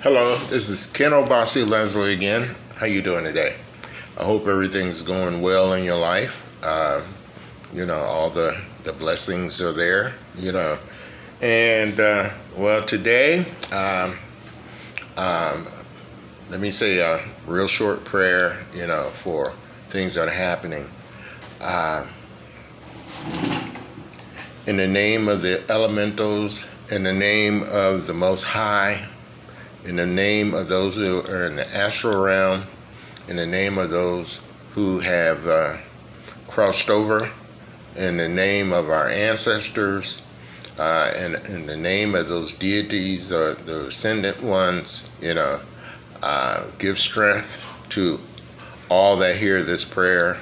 Hello, this is Ken Obasi Leslie again. How you doing today? I hope everything's going well in your life. All the blessings are there, And, well, today, let me say a real short prayer, for things that are happening. In the name of the elementals, in the name of the Most High, in the name of those who are in the astral realm, in the name of those who have crossed over, in the name of our ancestors, and in the name of those deities, the ascendant ones, give strength to all that hear this prayer.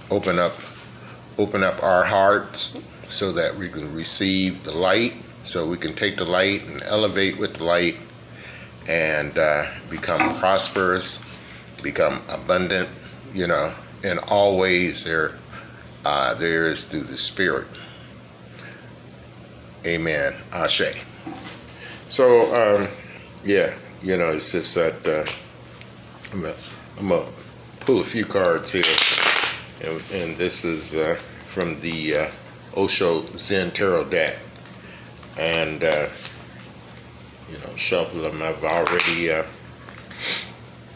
Open up our hearts so that we can receive the light, so we can take the light and elevate with the light and become prosperous, become abundant, in all ways there is through the Spirit. Amen. Ashe. So, it's just that I'm going to pull a few cards here. And this is from the Osho Zen Tarot deck. And, shuffle them. I've already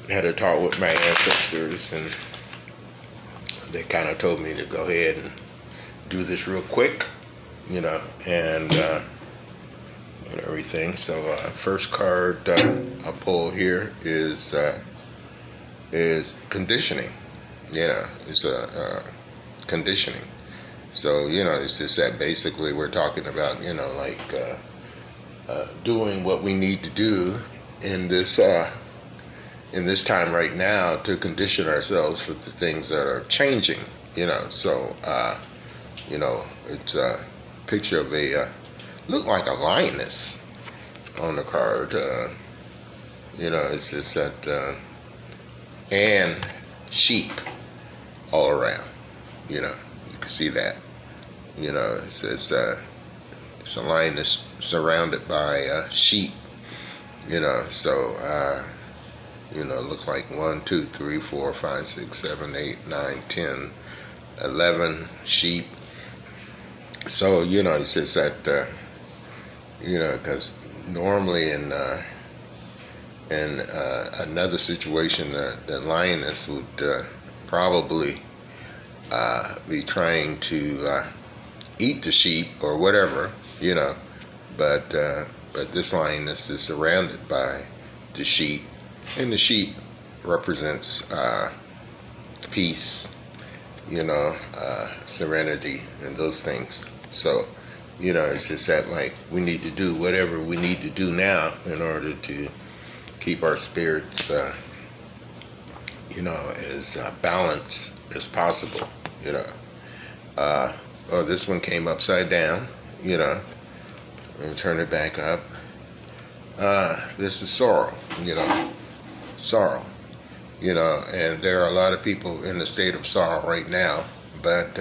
had a talk with my ancestors, and they kind of told me to go ahead and do this real quick, and everything. So, first card I'll pull here is conditioning. It's conditioning. So, it's just that basically we're talking about, doing what we need to do in this time right now to condition ourselves for the things that are changing, So, it's a picture of look like a lioness on the card. It's just that, and sheep all around, you can see that, it's a line that's surrounded by sheep, so look like 1, 2, 3, 4, 5, 6, 7, 8, 9, 10, 11 sheep. So it's just that because normally in another situation, the lioness would probably be trying to eat the sheep or whatever, but this lioness is surrounded by the sheep, and the sheep represents peace, serenity, and those things. So, it's just that we need to do whatever we need to do now in order to keep our spirits, as balanced as possible, Oh, this one came upside down, and turn it back up. This is sorrow, sorrow, and there are a lot of people in the state of sorrow right now, but,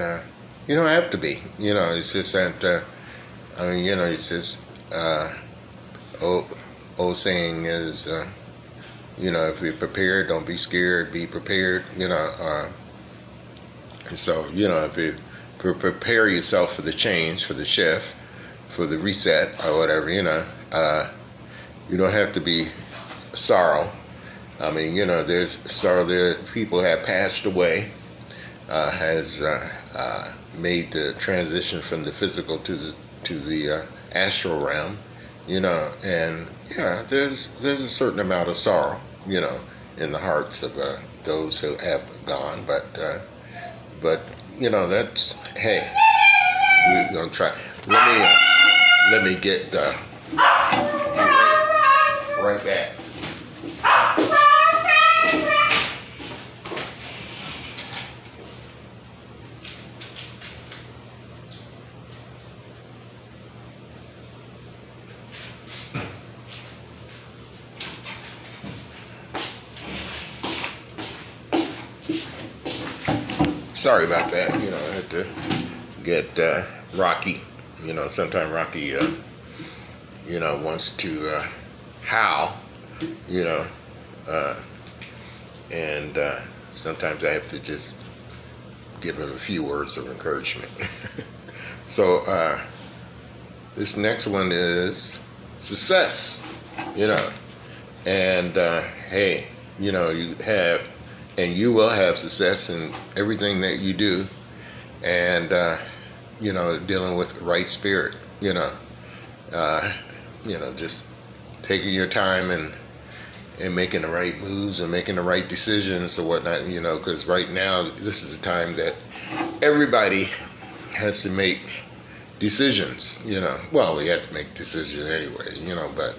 you don't have to be, it's just that, it's just, old saying is, if you're prepared, don't be scared, be prepared, so, if you prepare yourself for the change, for the shift, for the reset, or whatever, you don't have to be sorrow. There's sorrow there. People have passed away, has made the transition from the physical to the astral realm, and there's a certain amount of sorrow, in the hearts of those who have gone, but that's, hey, we're gonna try. Let me get right back. Sorry about that. I had to get Rocky. Sometimes Rocky wants to howl, you know, uh, and sometimes I have to just give him a few words of encouragement. So this next one is success, and hey, you have and you will have success in everything that you do, and dealing with the right spirit, just taking your time and making the right moves and making the right decisions or whatnot, because right now this is the time that everybody has to make decisions, well, we have to make decisions anyway, but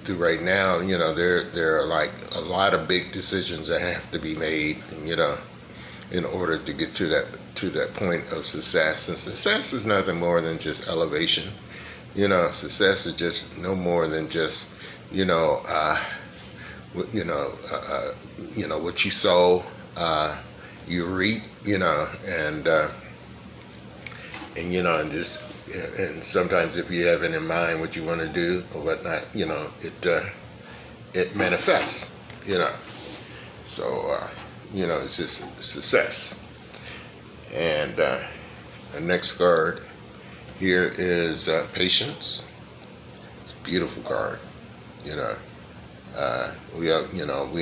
through right now, there are like a lot of big decisions that have to be made, in order to get to that point of success. And success is nothing more than just elevation. Success is just no more than just what you sow, you reap, and sometimes if you have it in mind what you want to do or whatnot, it manifests, So it's just success. And the next card here is patience. It's a beautiful card. We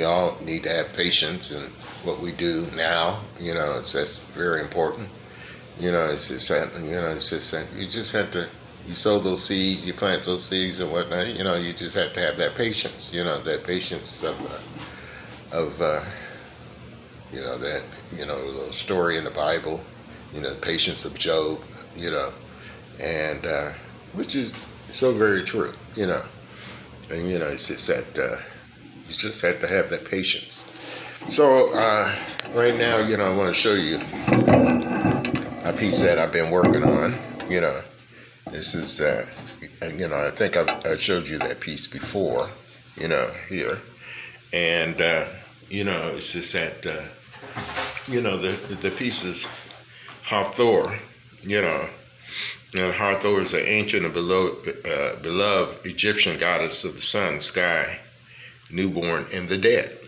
all need to have patience in what we do now. That's very important. It's just that you just have to, you sow those seeds, you plant those seeds and whatnot. You just have to have that patience. That patience of that little story in the Bible. The patience of Job. And which is so very true. And it's just that you just have to have that patience. So right now, I want to show you a piece that I've been working on. This is I think I showed you that piece before. Here, and it's just that the piece is Hathor. And Hathor is an ancient and beloved Egyptian goddess of the sun, sky, newborn, and the dead.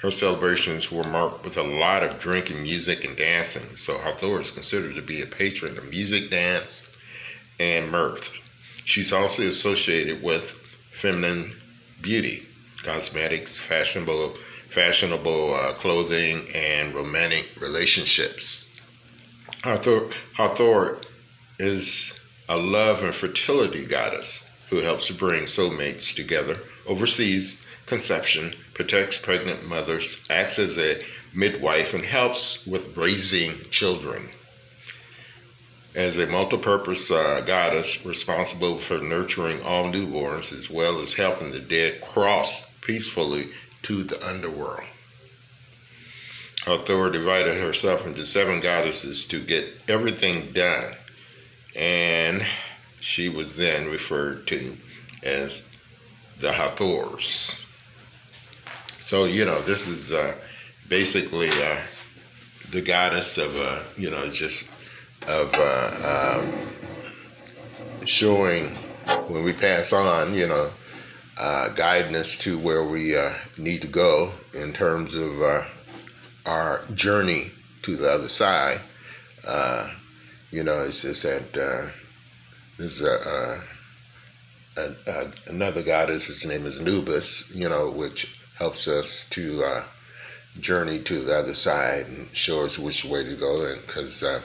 Her celebrations were marked with a lot of drinking, music, and dancing. So Hathor is considered to be a patron of music, dance, and mirth. She's also associated with feminine beauty, cosmetics, fashionable clothing, and romantic relationships. Hathor is a love and fertility goddess who helps bring soulmates together, oversees conception, protects pregnant mothers, acts as a midwife, and helps with raising children. As a multi-purpose goddess responsible for nurturing all newborns as well as helping the dead cross peacefully to the underworld. Hathor divided herself into 7 goddesses to get everything done, and she was then referred to as the Hathors. So, this is basically the goddess of, showing when we pass on, guiding us to where we need to go in terms of our journey to the other side. It's just that there's another goddess, his name is Anubis, which helps us to journey to the other side and show us which way to go. And because there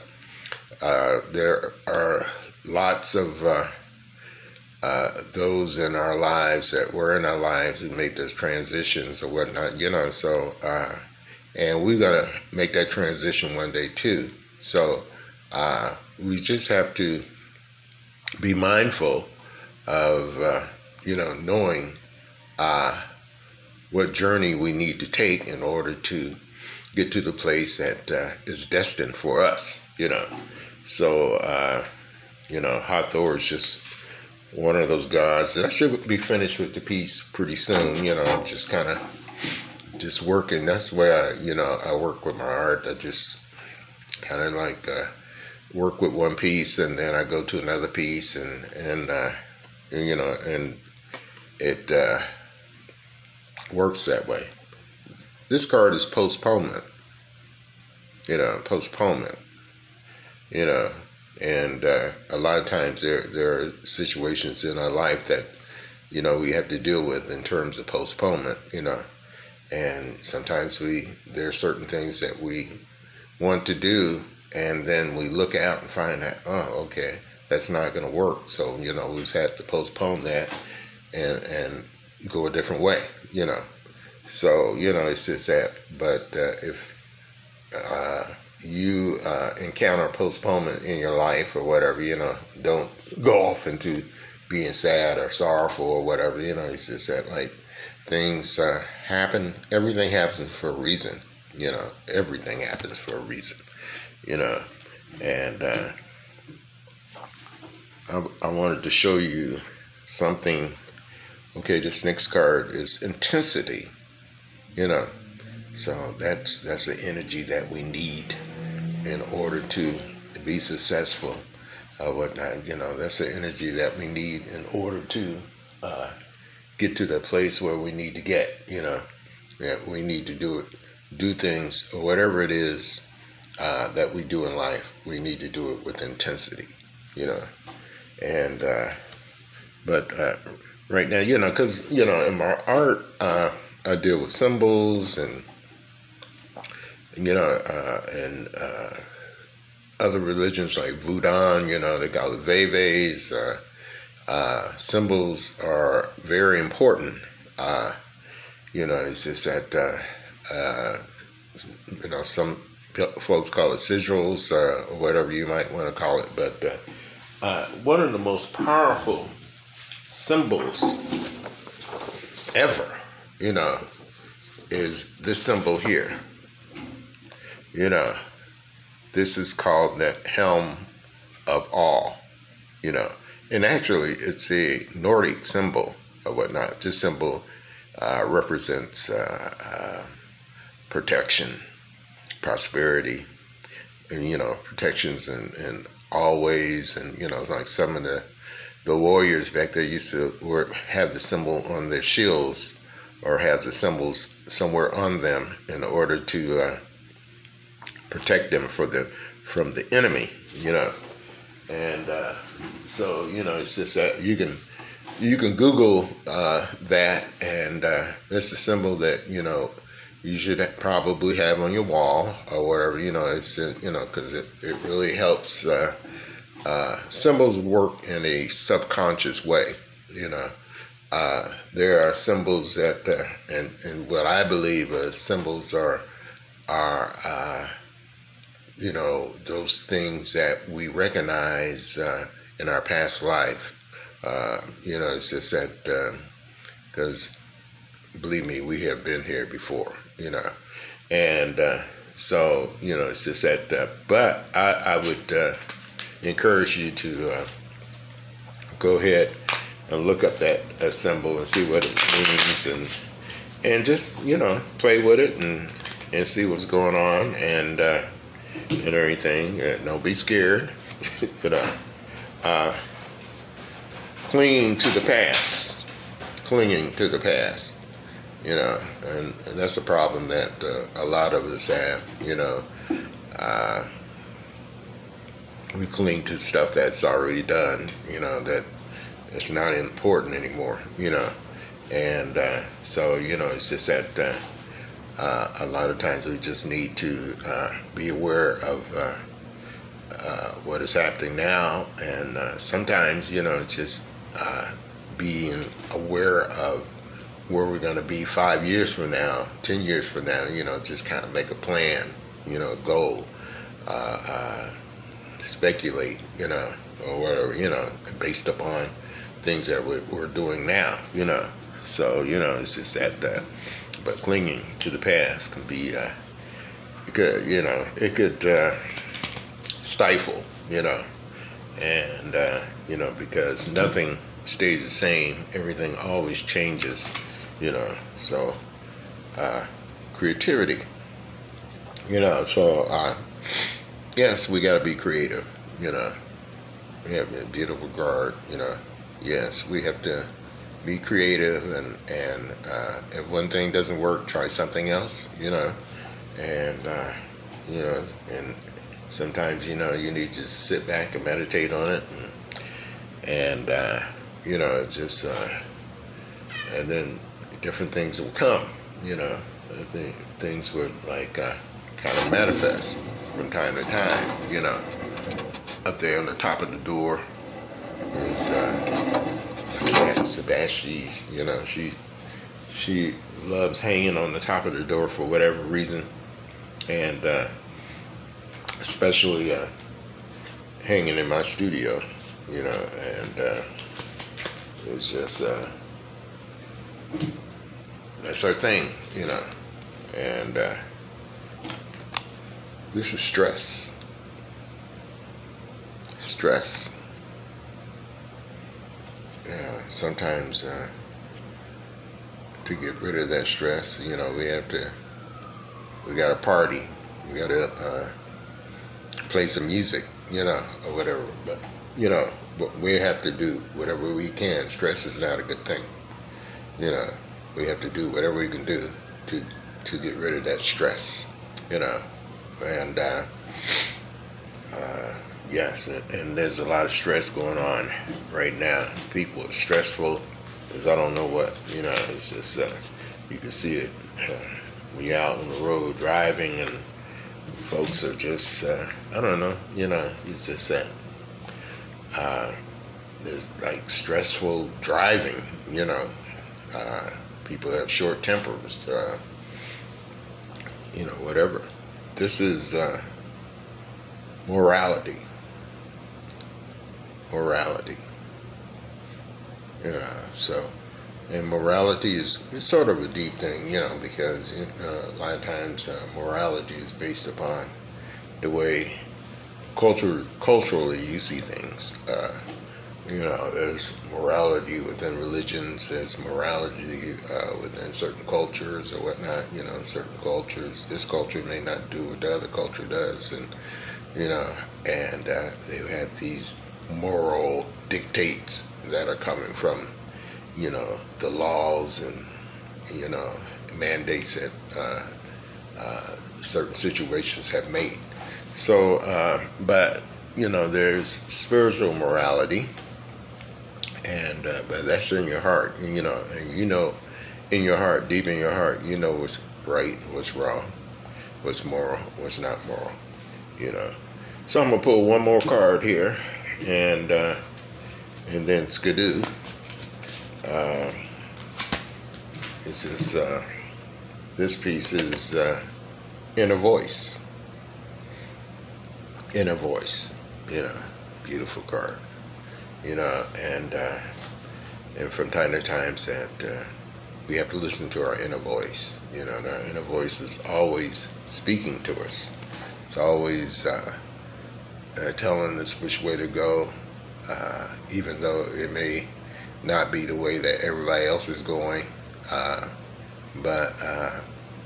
are lots of those in our lives that were in our lives and made those transitions or whatnot, so and we're gonna make that transition one day too. So we just have to be mindful of knowing what journey we need to take in order to get to the place that is destined for us. So Hathor is just one of those gods that I should be finished with the piece pretty soon. I'm just kind of working. That's where I work with my art. I just kind of like work with one piece and then I go to another piece, and you know, and it works that way. This card is postponement. You know, postponement. You know, and a lot of times there are situations in our life that, you know, we have to deal with in terms of postponement. You know, and sometimes there are certain things that we want to do, and then we look out and find out, oh, okay, that's not going to work. So, you know, we've had to postpone that and go a different way, you know. So, you know, it's just that. But if you encounter postponement in your life or whatever, you know, don't go off into being sad or sorrowful or whatever, you know. It's just that, like, things happen. Everything happens for a reason, you know. Everything happens for a reason, you know. And I wanted to show you something. Okay, this next card is intensity, you know. So that's the energy that we need in order to be successful or whatnot. You know, that's the energy that we need in order to get to the place where we need to get. You know, yeah, we need to do things, or whatever it is that we do in life. We need to do it with intensity. You know, and but right now, you know, because, you know, in my art, I deal with symbols and, you know, and other religions like Voodoo, you know, they call it Veves. Symbols are very important. You know, it's just that, you know, some folks call it sigils, or whatever you might want to call it. But one of the most powerful symbols ever, you know, is this symbol here. You know, this is called the helm of all, you know. And actually, it's a Nordic symbol or whatnot. This symbol represents protection, prosperity, and, you know, protections in all ways. And, you know, it's like some of the warriors back there used to have the symbol on their shields, or have the symbols somewhere on them in order to protect them from the enemy, you know. And so, you know, it's just that you can Google that, and that's a symbol that, you know, you should probably have on your wall or whatever, you know. It's, you know, because it really helps. Symbols work in a subconscious way, you know. There are symbols that, and what I believe symbols are, you know, those things that we recognize in our past life. You know, it's just that, because believe me, we have been here before, you know. And so, you know, it's just that, but I would encourage you to go ahead and look up that symbol and see what it means, and just, you know, play with it and see what's going on, and everything. Don't be scared. You know, clinging to the past, you know, and that's a problem that a lot of us have. You know, we cling to stuff that's already done, you know, that it's not important anymore, you know. And so, you know, it's just that a lot of times we just need to be aware of what is happening now, and sometimes, you know, just being aware of where we're going to be 5 years from now, 10 years from now, you know, just kind of make a plan, you know, goal, speculate, you know, or whatever, you know, based upon things that we're doing now, you know. So, you know, it's just that, but clinging to the past can be, it could, you know, it could stifle, you know, and, you know, because nothing stays the same, everything always changes, you know. So, creativity, you know, so, yes, we got to be creative, You know, we have a beautiful guard. You know, yes, we have to be creative, and if one thing doesn't work, try something else. You know, and you know, and sometimes you know you need to just sit back and meditate on it, and you know, just and then different things will come. You know, I think things would like kind of manifest from time to time. You know, up there on the top of the door is my cat Sebastian. You know, she loves hanging on the top of the door for whatever reason, and especially hanging in my studio. You know, and it's just that's her thing. You know, and this is stress. Stress. Yeah, sometimes to get rid of that stress, you know, we got to party, we got to play some music, you know, or whatever. But you know, but we have to do whatever we can. Stress is not a good thing. You know, we have to do whatever we can do to get rid of that stress. You know, and yes, and there's a lot of stress going on right now. People are stressful as I don't know what. You know, it's just you can see it when you're out on the road driving, and folks are just I don't know. You know, it's just that there's like stressful driving. You know, people have short tempers. You know, whatever. This is morality. Morality. So, and morality is sort of a deep thing, you know, because you know, a lot of times morality is based upon the way culturally you see things. You know, there's morality within religions, there's morality within certain cultures or whatnot. You know, certain cultures, this culture may not do what the other culture does, and you know, and they have these moral dictates that are coming from, you know, the laws and, you know, mandates that certain situations have made. So, but, you know, there's spiritual morality, and but that's in your heart, you know, and you know, in your heart, deep in your heart, you know what's right, what's wrong, what's moral, what's not moral, you know. So I'm gonna pull one more card here, and then skidoo. It's just this piece is inner voice. Inner voice, you know, beautiful card, you know, and from time to time that we have to listen to our inner voice, you know, and our inner voice is always speaking to us. It's always telling us which way to go, even though it may not be the way that everybody else is going, but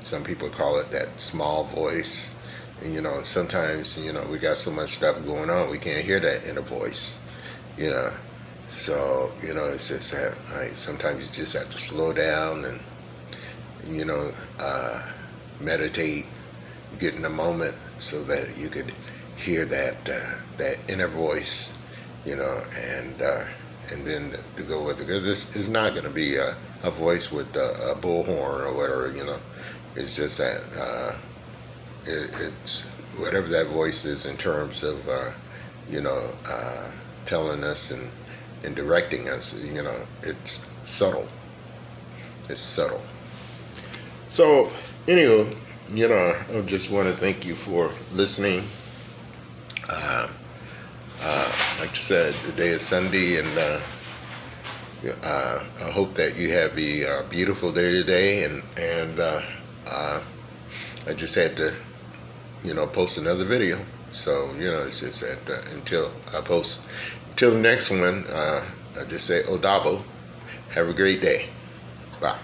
some people call it that small voice. And, you know, sometimes, you know, we got so much stuff going on, we can't hear that inner voice, you know. So, you know, it's just that sometimes you just have to slow down and, you know, meditate, get in the moment so that you could hear that that inner voice, you know, and then to go with it. Because this is not going to be a voice with a bullhorn or whatever, you know. It's just that it's whatever that voice is in terms of, you know, telling us and directing us, you know, it's subtle. It's subtle. So, anyway, you know, I just want to thank you for listening. Like I said, today is Sunday, and I hope that you have a beautiful day today, and I just had to, you know, post another video. So, you know, it's just that until the next one, I just say Odabo. Have a great day. Bye.